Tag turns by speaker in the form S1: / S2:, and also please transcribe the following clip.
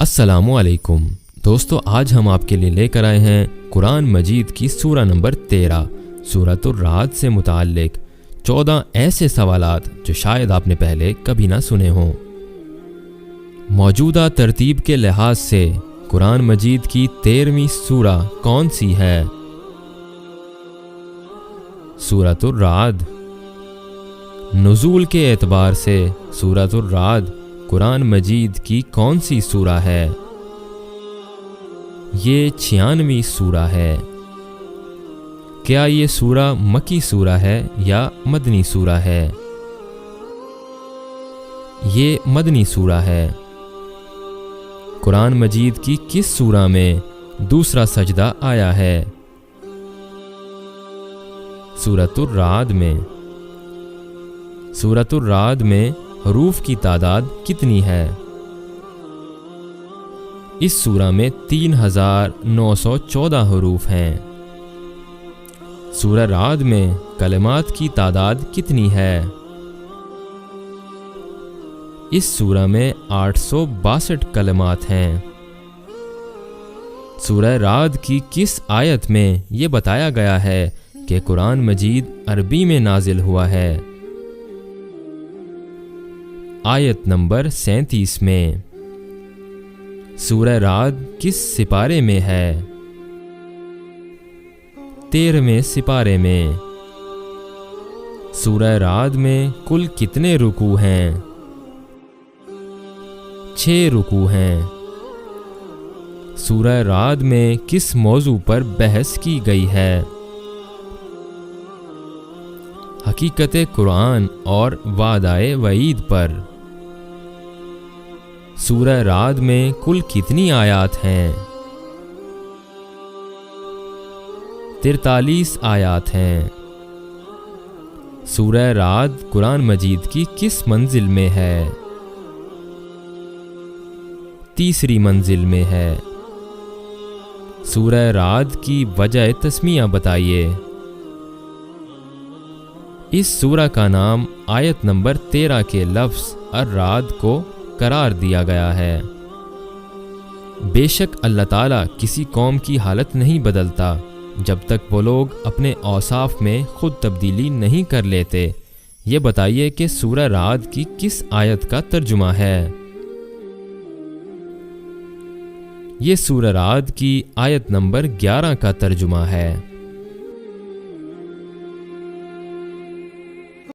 S1: السلام علیکم دوستو، آج ہم آپ کے لیے لے کر آئے ہیں قرآن مجید کی سورہ نمبر 13 سورۃ الرعد سے متعلق 14 ایسے سوالات جو شاید آپ نے پہلے کبھی نہ سنے ہوں۔ موجودہ ترتیب کے لحاظ سے قرآن مجید کی 13ویں سورہ کون سی ہے؟ سورۃ الرعد۔ نزول کے اعتبار سے سورۃ الرعد قرآن مجید کی کون سی سورہ ہے؟ یہ 96ویں سورہ ہے۔ کیا یہ سورہ مکی سورہ ہے یا مدنی سورہ ہے؟ یہ مدنی سورہ ہے۔ قرآن مجید کی کس سورہ میں دوسرا سجدہ آیا ہے؟ سورۃ الرعد میں۔ سورۃ الرعد میں حروف کی تعداد کتنی ہے؟ اس سورہ میں 3914 حروف ہیں۔ سورہ رعد میں کلمات کی تعداد کتنی ہے؟ اس سورہ میں 862 کلمات ہیں۔ سورہ رعد کی کس آیت میں یہ بتایا گیا ہے کہ قرآن مجید عربی میں نازل ہوا ہے؟ آیت نمبر 37 میں۔ سورہ رعد کس سپارے میں ہے؟ 13ویں سپارے میں۔ سورہ رعد میں کل کتنے رکوع ہیں؟ 6 رکوع ہیں۔ سورہ رعد میں کس موضوع پر بحث کی گئی ہے؟ حقیقت قرآن اور وعدہ وعید پر۔ سورہ رعد میں کل کتنی آیات ہیں؟ 43 آیات ہیں۔ سورہ رعد قرآن مجید کی کس منزل میں ہے؟ تیسری منزل میں ہے۔ سورہ رعد کی وجہ تسمیہ بتائیے۔ اس سورہ کا نام آیت نمبر 13 کے لفظ الرعد کو قرار دیا گیا ہے۔ بے شک اللہ تعالیٰ کسی قوم کی حالت نہیں بدلتا جب تک وہ لوگ اپنے اوصاف میں خود تبدیلی نہیں کر لیتے۔ یہ بتائیے کہ سورہ رعد کی کس آیت کا ترجمہ ہے؟ یہ سورہ رعد کی آیت نمبر 11 کا ترجمہ ہے۔